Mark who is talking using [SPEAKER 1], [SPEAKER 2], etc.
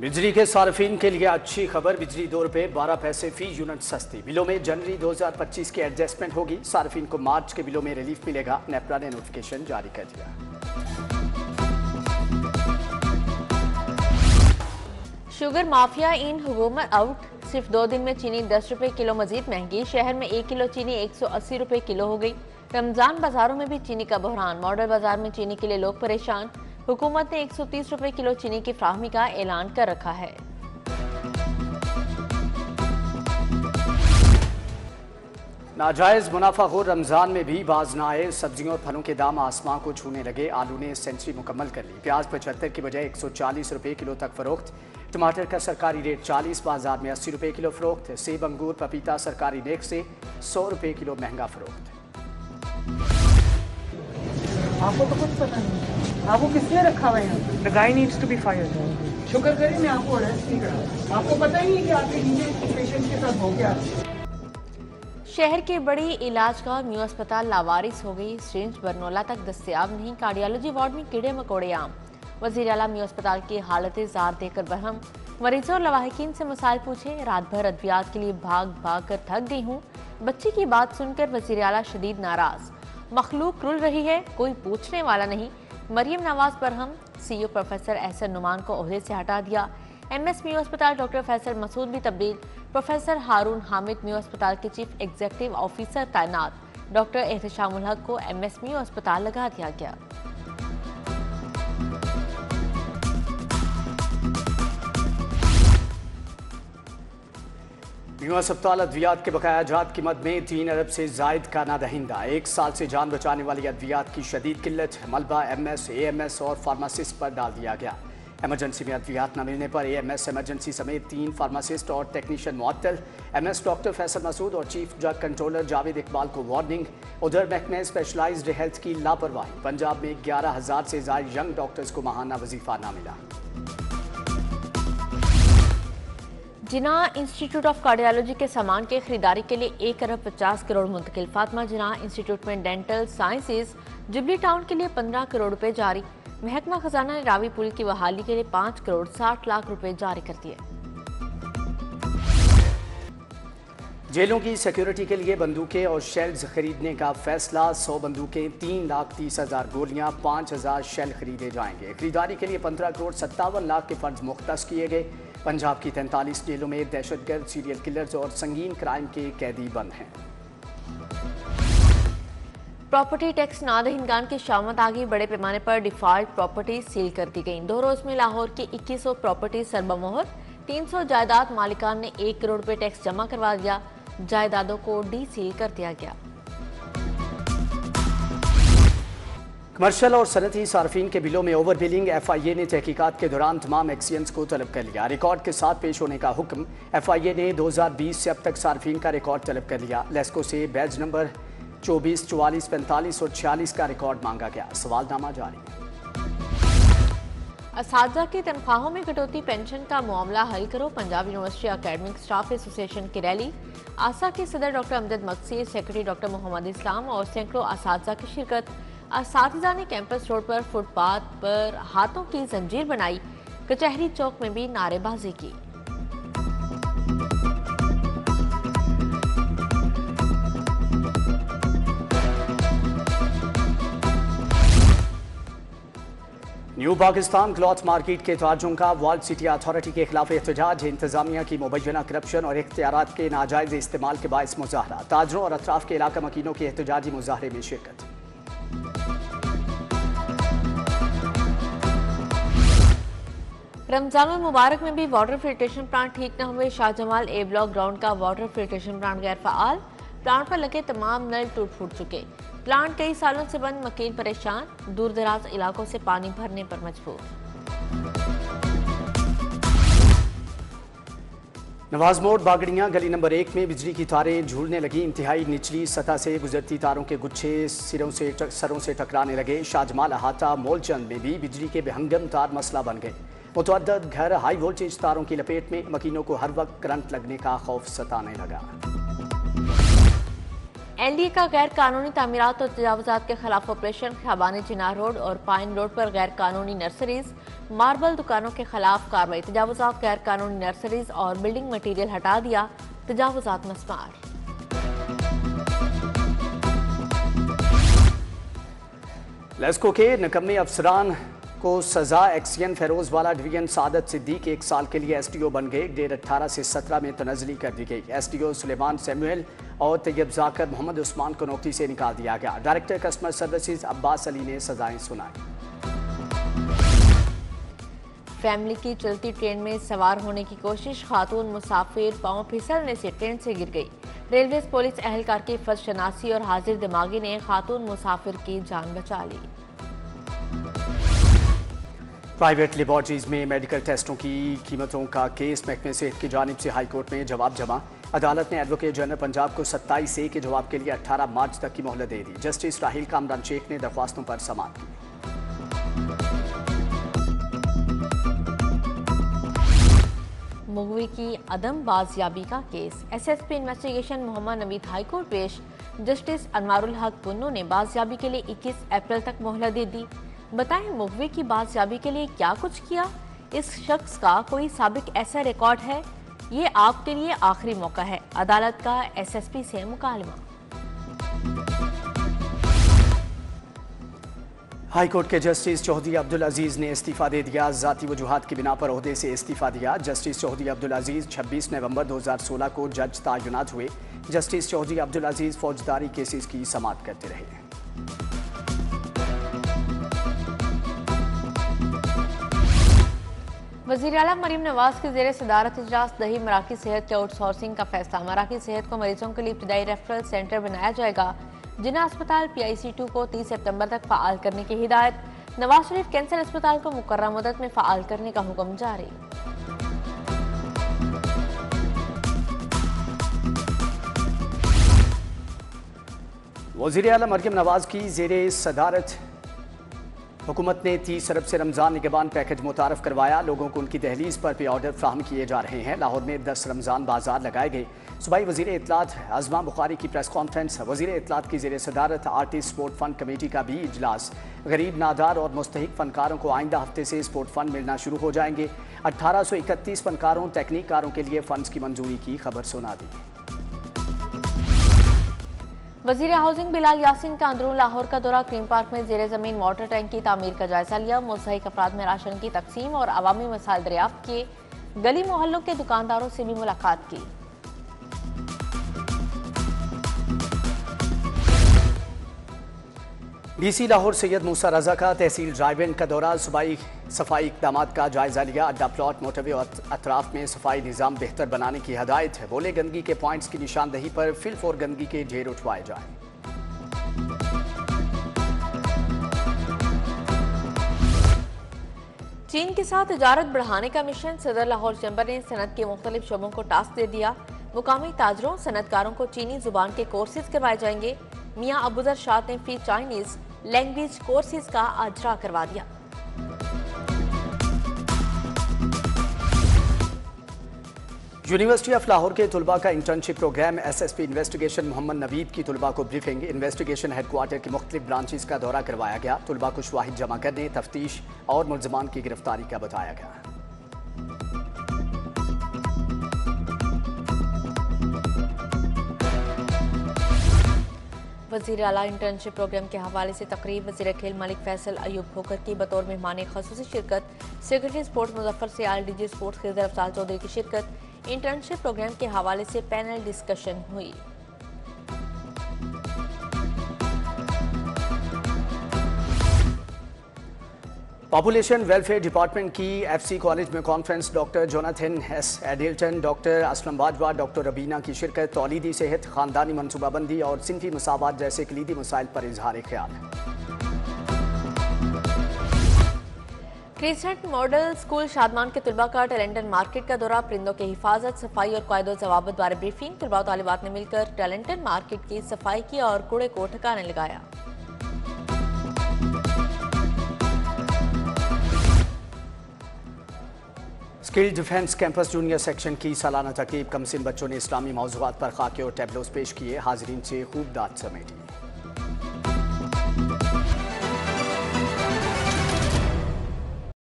[SPEAKER 1] बिजली के सार्फिन के लिए अच्छी खबर। बिजली ₹2.12 फी यूनिट सस्ती। बिलों में जनवरी 2025 की एडजस्टमेंट होगी। सार्फिन को मार्च के बिलों में रिलीफ मिलेगा। नेपरा ने नोटिफिकेशन जारी कर दिया।
[SPEAKER 2] शुगर माफिया इन हुकूमत आउट। सिर्फ 2 दिन में चीनी 10 रुपए किलो मजीद महंगी। शहर में 1 किलो चीनी 180 रुपए किलो हो गई। रमजान बाजारों में भी चीनी का बहरान। मॉडल बाजार में चीनी के लिए लोग परेशान। हुकूमत ने 130 रुपए किलो चीनी की फ्राहमी का ऐलान कर रखा है।
[SPEAKER 1] नाजायज मुनाफाखोर रमजान में भी बाज न आए। सब्जियों और फलों के दाम आसमां को छूने लगे। आलू ने सेंचुरी मुकम्मल कर ली। प्याज 75 की बजाय 140 रुपए किलो तक फरोख्त। टमाटर का सरकारी रेट 40, बाजार में 80 रुपए किलो फरोख्त। सेब, अंगूर, पपीता सरकारी रेट से 100 रुपए किलो महंगा फरोख्त।
[SPEAKER 3] आपको तो कुछ पता नहीं, आपको किसने रखा हुआ है? The guy needs to be fired. शुक्र करें मैं आपको अरेस्ट नहीं करा। आपको पता ही नहीं कि आपके नीचे पेशेंट के साथ हो गया।
[SPEAKER 2] शहर के बड़ी इलाज का न्यू अस्पताल लावारिस हो गई। सिरिंज बरनोला तक दस्तयाब नहीं। कार्डियोलॉजी वार्ड में कीड़े मकोड़े आम। वजीर आला न्यू अस्पताल की हालत जार देकर बरहम। मरीजों और लवाहिकीन से मसाइल पूछे। रात भर अद्वियात के लिए भाग भाग कर थक गई हूँ। बच्ची की बात सुनकर वजीर आला शदीद नाराज। मखलूक रुल रही है, कोई पूछने वाला नहीं। मरियम नवाज बरहम। CEO प्रोफेसर एहसन नुमान को ओहदे से हटा दिया। MS म्यू अस्पताल डॉक्टर फैसल मसूद भी तब्दील। प्रोफेसर हारून हामिद म्यू अस्पताल के चीफ एग्जीक्यूटिव ऑफिसर तैनात। डॉक्टर एहतशामुल हक को MS म्यू अस्पताल लगा दिया गया।
[SPEAKER 1] न्यू अस्पताल अद्वियात के बकाया जात कीमत में 3 अरब से जायद का नादहिंदा। 1 साल से जान बचाने वाली अद्वियात की शदीद किल्लत। मलबा MS, AMS और फार्मासिस्ट पर डाल दिया गया। इमरजेंसी में अद्वियात न मिलने पर AMS इमरजेंसी समेत 3 फार्मासिस्ट और टेक्नीशियन मुअत्तल। MS डॉक्टर फैसल मसूद और chief drug controller Javed Iqbal को वार्निंग। उधर महकमे स्पेशलाइज्ड हेल्थ की लापरवाही। पंजाब में 11,000 से ज्यादा यंग डॉक्टर्स को माहाना वजीफा न मिला।
[SPEAKER 2] जिन्ना इंस्टीट्यूट ऑफ कार्डियोलॉजी के सामान के खरीदारी के लिए 1 अरब 50 करोड़ मुंतकिल। फातिमा जिन्ना इंस्टीट्यूट में डेंटल साइंसेज जुबली टाउन के लिए 15 करोड़ रुपए जारी। महकमा खजाना ने रावी पुल की बहाली के लिए 5 करोड़ 60 लाख रुपए जारी कर दिए।
[SPEAKER 1] जेलों की सिक्योरिटी के लिए बंदूकें और शेल्स खरीदने का फैसला। 100 बंदूकें, 3,30,000 गोलियां, 5,000 शेल खरीदे जाएंगे। खरीदारी के लिए 15 करोड़ 57 लाख के फंड मुख्तस किए गए। पंजाब की 43 जेलों में दहशतगर्द, सीरियल किलर्स और संगीन क्राइम के कैदी बंद हैं।
[SPEAKER 2] प्रॉपर्टी टैक्स नादहिंगान की शामत आ गई। बड़े पैमाने पर डिफॉल्ट प्रॉपर्टी सील कर दी गई। 2 रोज में लाहौर की 2100 प्रॉपर्टी सरबमोहर। 300 जायदाद मालिकान ने 1 करोड़ रुपए टैक्स जमा करवा दिया। जायदादों को डी सील कर दिया गया।
[SPEAKER 1] कमर्शियल और सनती सार्फिन के बिलों में ओवर बिलिंग। FIA ने तहकीकात के दौरान तमाम एक्सियंस को तलब कर लिया। रिकॉर्ड के साथ पेश होने का हुक्म। FIA ने 2020 से अब तक सार्फिन का रिकॉर्ड तलब कर लिया। लेस्को से बैज नंबर 24, 44, 45 और 46 का रिकॉर्ड मांगा गया। सवालनामा जारी।
[SPEAKER 2] असातिज़ा की तनख्वाहों में कटौती, पेंशन का मामला हल करो। Punjab university academic staff association की रैली। आसा के सदर doctor Amjad Maqsi, secretary doctor Mohammad Islam और सैकड़ों असातिज़ा की शिरकत। असातिज़ा ने कैंपस रोड पर फुटपाथ पर हाथों की जंजीर बनाई। कचहरी चौक में भी नारेबाजी की।
[SPEAKER 1] न्यू पाकिस्तान क्लॉथ मार्केट के ताजों का वर्ल्ड सिटी अथॉरिटी के खिलाफ एहतजाज। इंतजामिया की मुबैना करप्शन और इख्तियारात के नाजायज इस्तेमाल के बायस मुजाहरा। ताजरों और अतराफ के इलाका मकीनों के एहतजाजी मुजाहरे में शिरकत।
[SPEAKER 2] रमजान मुबारक में भी वाटर फिल्ट्रेशन प्लांट ठीक न हुए। शाहजमाल A ब्लॉक ग्राउंड का वाटर फिल्ट्रेशन प्लांट गैर फाल। प्लांट पर लगे तमाम नल टूट फूट चुके। प्लांट कई सालों से बंद, मकीन परेशान। दूर दराज इलाकों से पानी भरने पर मजबूर।
[SPEAKER 1] नवाज मोड़ बागड़ियां गली नंबर 1 में बिजली की तारें झूलने लगी। इंतहाई निचली सतह से गुजरती तारों के गुच्छे सरों से टकराने लगे। शाहजमाल अहाता मोलचंद में भी बिजली के बेहंगम तार मसला बन गए। मुतअद्दिद घर हाई वोल्टेज तारों की लपेट में। मकीनों को हर वक्त करंट लगने का खौफ सताने लगा।
[SPEAKER 2] LDA का गैर कानूनी तामीरात और तजावुजात के खिलाफ ऑपरेशन। ख्याबान चिनार रोड और पाइन रोड पर गैर कानूनी नर्सरीज। मार्बल दुकानों के खिलाफ कार्रवाई, तजावुजात, गैर कानूनी नर्सरीज और बिल्डिंग मटीरियल हटा दिया, तजावुजात मस्मार।
[SPEAKER 1] लेस्को के निकम्मे अफसरान को सजा, एक्सियन फेरोजवाला डिवीजन सादत सिद्दीक 1 साल के लिए एसटीओ बन गए। ग्रेड 18 से 17 में तनजली कर दी गई। एसटीओ सुलेमान सैमुअल और तैयब जाकर मोहम्मद उस्मान को नौकरी से निकाल दिया गया। Director customer services Abbas Ali ने सजाएं सुनाई।
[SPEAKER 2] फैमिली की चलती ट्रेन में सवार होने की कोशिश, खातून मुसाफिर पांव फिसलने से ट्रेन से गिर गई। रेलवे पुलिस एहलकार की फर्स्ट शनासी और हाजिर दिमागी ने खातून मुसाफिर की जान बचा ली।
[SPEAKER 1] प्राइवेट लेबॉर्ट्रीज में मेडिकल टेस्टों की कीमतों का केस महकमे सेहत की जानिब से हाईकोर्ट में जवाब जमा। अदालत ने एडवोकेट जनरल पंजाब को 27A के जवाब के लिए 18 मार्च तक की मोहलत दे दी। जस्टिस राहील कामरान शेख ने दरख्वास्तों पर समाअत की।
[SPEAKER 2] मुगवी की अदम बाजियाबी का केस, SSP investigation Mohammad Naveed high court पेश। जस्टिस अनवारुल हक पुन्नू ने बाजियाबी के लिए 21 अप्रैल तक मोहलत दे दी। बताएं मुगवी की बाजियाबी के लिए क्या कुछ किया, इस शख्स का कोई साबिक ऐसा रिकॉर्ड है, ये आपके लिए आखिरी मौका है। अदालत का एसएसपी से मुकालमा।
[SPEAKER 1] हाईकोर्ट के जस्टिस चौधरी अब्दुल अजीज ने इस्तीफा दे दिया। जाती वजूहात की बिना पर ओहदे से इस्तीफा दिया। जस्टिस चौधरी अब्दुल अजीज 26 नवंबर 2016 को जज तैनात हुए। जस्टिस चौधरी अब्दुल अजीज फौजदारी केसेस की समाअत करते रहे।
[SPEAKER 2] वज़ीर आला मरीम नवाज की ज़ेर सदारत इजलास दही मराकज़ सेहत के आउटसोर्सिंग का फैसला। मराकज़ सेहत को मरीजों के लिए इब्तदाई रेफरल सेंटर बनाया जाएगा। जिन्ना अस्पताल PIC2 को 30 सितंबर तक फ़ाल करने की हिदायत। नवाज शरीफ कैंसर अस्पताल को मुकर्रर मुद्दत में फ़ाल करने का हुक्म जारी।
[SPEAKER 1] वज़ीर आला मरीम नवाज की ज़ेर सदारत हुकूमत ने 30 अरब से रमज़ान निगहबान पैकेज मुतारफ़ करवाया। लोगों को उनकी दहलीज पर पे ऑर्डर फ्राहम किए जा रहे हैं। लाहौर में 10 रमज़ान बाजार लगाए गए। सूबाई वज़ीर इत्तलात आज़मा बुखारी की प्रेस कॉन्फ्रेंस। वज़ीर इत्तलात की ज़ेर सदारत आर्टिस्ट स्पोर्ट फ़ंड कमेटी का भी इजलास। गरीब, नादार और मुस्तहिक फ़नकारों को आइंदा हफ्ते से स्पोर्ट फ़ंड मिलना शुरू हो जाएंगे। 1831 फ़नकारों, टेक्निकारों के लिए फ़ंड्स की मंजूरी की खबर सुना दी।
[SPEAKER 2] वज़ीर हाउसिंग बिलाल यासीन का अंदरून लाहौर का दौरा। क्रीम पार्क में ज़ेर ज़मीन वाटर टैंक की तामीर का जायजा लिया। मुस्तहिक अफराद में राशन की तकसीम और अवामी मसाइल दरियाफ्त किए। गली मोहल्लों के दुकानदारों से भी मुलाकात की।
[SPEAKER 1] DC लाहौर सैयद मूसा रजा का तहसील ड्राइव-इन का दौरा। सूबाई सफाई इक़दामात का जायजा लिया। अड्डा प्लॉट, मोटरवे और अतराफ में सफाई निज़ाम बेहतर बनाने की हदायत है। बोले गंदगी के पॉइंट्स की निशानदही पर फिल्फ और गंदगी के ढेर उठवाए जाएं।
[SPEAKER 2] चीन के साथ तिजारत बढ़ाने का मिशन। सदर लाहौर चैम्बर ने सनत के मुख्तलिफ शोबों को टास्क दे दिया। मुकामी ताजरों, सनतकारों को चीनी जुबान के कोर्सेज करवाए जाएंगे। मियाँ अबूजर शाह ने फ्री चाइनीज लैंग्वेज कोर्सेज का अजरा करवा दिया।
[SPEAKER 1] यूनिवर्सिटी ऑफ लाहौर के तुलबा का internship program. SSP investigation Mohammad Naveed की तुलबा को ब्रीफिंग। इन्वेस्टिगेशन हेडक्वार्टर की मुख्तलिफ ब्रांचेस का दौरा करवाया गया। तुलबा को शवाहिद जमा करने, तफ्तीश और मुल्ज़मान की गिरफ्तारी का बताया गया।
[SPEAKER 2] वज़ीर आला इंटर्नशिप प्रोग्राम के हवाले से तकरीब। वज़ीर खेल मलिक फैसल अयूब खोकर की बतौर मेहमान ख़ुसूसी शिरकत। सेक्रेटरी स्पोर्ट्स मुजफ्फर से DG स्पोर्ट्स खिज़र अफजाल चौधरी की शिरकत। इंटर्नशिप प्रोग्राम के हवाले से पैनल डिस्कशन हुई।
[SPEAKER 1] पॉपुलेशन वेलफेयर डिपार्टमेंट की FC कॉलेज में conference. Doctor Jonathan S. Edilton, doctor Aslam Bajwa, doctor Rabina की शिरकत। तौलीदी सेहत, खानदानी मनसूबाबंदी और सिनफी मसावात जैसे कलीदी मसाइल पर इजहार ख्याल।
[SPEAKER 2] क्रिसेंट मॉडल स्कूल शादमान के तुलबा का टैलेंटन मार्केट का दौरा। परिंदों की हिफाजत, सफाई और कायदो जवाबत बारे ब्रीफिंग। तुलबा तालिबात ने मिलकर टैलेंटन मार्केट की सफाई की और कूड़े को ठिकाने लगाया।
[SPEAKER 1] Skill defence campus junior section की सालाना तकरीब। कमसिन बच्चों ने इस्लामी मौज़ूआत पर खाके और टैबलोस पेश किए। हाज़रीन से खूब दाद समेटी।